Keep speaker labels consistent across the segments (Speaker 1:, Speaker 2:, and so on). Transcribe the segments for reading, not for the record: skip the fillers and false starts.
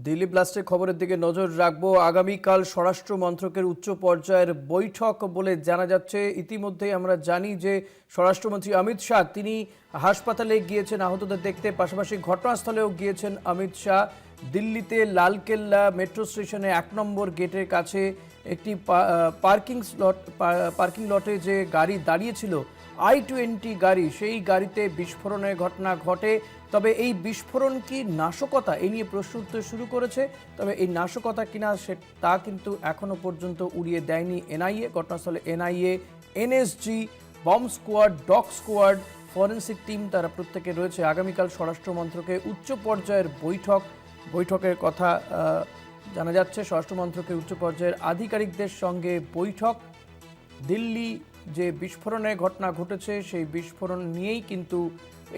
Speaker 1: দিল্লি ব্লাস্টের খবরের দিকে নজর রাখবো। আগামীকাল স্বরাষ্ট্র মন্ত্রকের উচ্চ পর্যায়ের বৈঠক বলে জানা যাচ্ছে। ইতিমধ্যেই আমরা জানি যে স্বরাষ্ট্রমন্ত্রী অমিত শাহ তিনি হাসপাতালে গিয়েছেন আহতদের দেখতে, পাশাপাশি ঘটনাস্থলেও গিয়েছেন অমিত শাহ। দিল্লিতে লালকেল্লা মেট্রো স্টেশনে 1 নম্বর গেটের কাছে একটি পার্কিং লটে যে গাড়ি দাঁড়িয়েছিল i-20 গাড়ি, সেই গাড়িতে বিস্ফোরণের ঘটনা ঘটে। তবে এই বিস্ফোরণ কি নাশকতা, এই নিয়ে প্রশ্ন উঠতে শুরু করেছে। তবে এই নাশকতা কিনা তা কিন্তু এখনো পর্যন্ত উড়িয়ে দেয়নি এনআইএ। ঘটনাস্থলে NIA, NSG, bomb squad, dog squad, forensic team তারা প্রত্যেকে রয়েছে। আগামীকাল স্বরাষ্ট্র মন্ত্রকে উচ্চ পর্যায়ের বৈঠকের কথা জানা যাচ্ছে। স্বরাষ্ট্র মন্ত্রকের উচ্চ পর্যায়ের আধিকারিকদের সঙ্গে বৈঠক। দিল্লি যে বিস্ফোরণের ঘটনা ঘটেছে সেই বিস্ফোরণ নিয়েই কিন্তু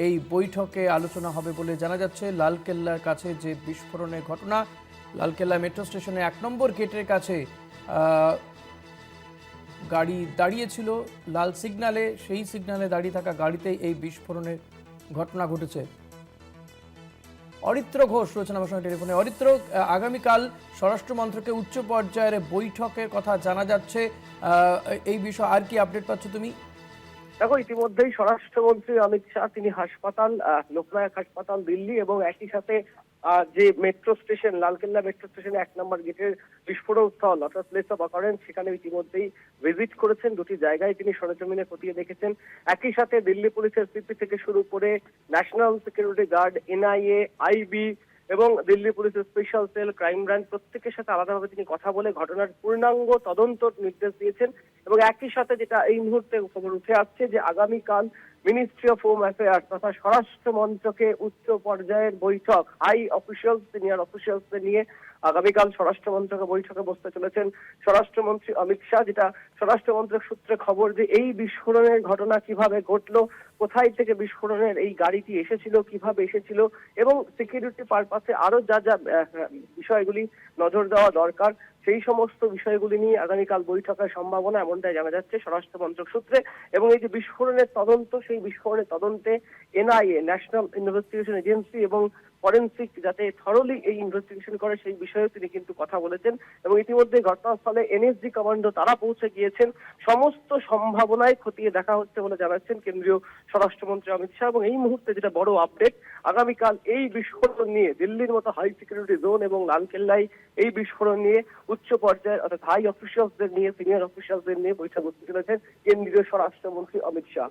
Speaker 1: এই বৈঠকে আলোচনা হবে বলে জানা যাচ্ছে। লালকেল্লার কাছে যে বিস্ফোরণের ঘটনা, লালকেল্লা মেট্রো স্টেশনে 1 নম্বর গেটের কাছে গাড়ি দাঁড়িয়েছিল লাল সিগন্যালে, সেই সিগন্যালে দাঁড়িয়ে থাকা গাড়িতেই এই বিস্ফোরণের ঘটনা ঘটেছে। অরিত্র ঘোষ রয়েছেন আমার সঙ্গে টেলিফোনে। অরিত্র, আগামীকাল স্বরাষ্ট্র মন্ত্রকে উচ্চ পর্যায়ের বৈঠকের কথা জানা যাচ্ছে, এই বিষয়ে আর কি আপডেট পাচ্ছ তুমি?
Speaker 2: দেখো, ইতিমধ্যেই স্বরাষ্ট্রমন্ত্রী অমিত শাহ তিনি হাসপাতাল, লোকনায়ক হাসপাতাল দিল্লি এবং একই সাথে যে মেট্রো স্টেশন লালকেল্লা মেট্রো স্টেশনে 1 নম্বর গেটের বিস্ফোরণ স্থল অর্থাৎ প্লেস অফ অকারেন্স সেখানে ইতিমধ্যেই ভিজিট করেছেন। দুটি জায়গায় তিনি সরেজমিনে খতিয়ে দেখেছেন। একই সাথে দিল্লি পুলিশের সিপি থেকে শুরু করে national security guard, NIA, IB এবং দিল্লি পুলিশের স্পেশাল সেল, ক্রাইম ব্রাঞ্চ প্রত্যেকের সাথে আলাদাভাবে তিনি কথা বলে ঘটনার পূর্ণাঙ্গ তদন্ত নির্দেশ দিয়েছেন। এবং একই সাথে যেটা এই মুহূর্তে খবর উঠে আসছে যে আগামীকাল মিনিস্ট্রি অফ হোম অ্যাফেয়ার্স তথা স্বরাষ্ট্র মন্ত্রকে উচ্চ পর্যায়ের বৈঠক, হাই অফিসিয়ালস, সিনিয়র অফিসিয়ালসদের নিয়ে আগামীকাল স্বরাষ্ট্র মন্ত্রকে বৈঠকে বসতে চলেছেন স্বরাষ্ট্রমন্ত্রী অমিত শাহ। যেটা স্বরাষ্ট্র মন্ত্রক সূত্রে খবর যে এই বিস্ফোরণের ঘটনা কিভাবে ঘটলো, কোথায় থেকে বিস্ফোরণের এই গাড়িটি এসেছিল, কিভাবে এসেছিল এবং সিকিউরিটি পারপাসে আরো যা যা বিষয়গুলি নজর দেওয়া দরকার সেই সমস্ত বিষয়গুলি নিয়ে আগামীকাল বৈঠকের সম্ভাবনা এমনটাই জানা যাচ্ছে স্বরাষ্ট্র মন্ত্রক সূত্রে। এবং এই যে বিস্ফোরণের তদন্ত, সেই বিস্ফোরণের তদন্তে এনআইএ, ন্যাশনাল ইনভেস্টিগেশন এজেন্সি এবং ফরেন্সিক যাতে থরলি এই ইনভেস্টিগেশন করে সেই বিষয়ে তিনি কিন্তু কথা বলেছেন। এবং ইতিমধ্যে ঘটনাস্থলে এনএসজি কমান্ডো তারা পৌঁছে গিয়েছেন। সমস্ত সম্ভাবনায় খতিয়ে দেখা হচ্ছে বলে জানাচ্ছেন কেন্দ্রীয় স্বরাষ্ট্রমন্ত্রী অমিত শাহ। এবং এই মুহূর্তে যেটা বড় আপডেট, আগামীকাল এই বিস্ফোরণ নিয়ে দিল্লির মতো হাই সিকিউরিটি জোন এবং লালকেল্লায় এই বিস্ফোরণ নিয়ে উচ্চ পর্যায়ের অর্থাৎ হাই অফিসিয়ালসদের নিয়ে, সিনিয়র অফিসিয়ালসদের নিয়ে বৈঠক করতে চলেছেন কেন্দ্রীয় স্বরাষ্ট্রমন্ত্রী অমিত শাহ।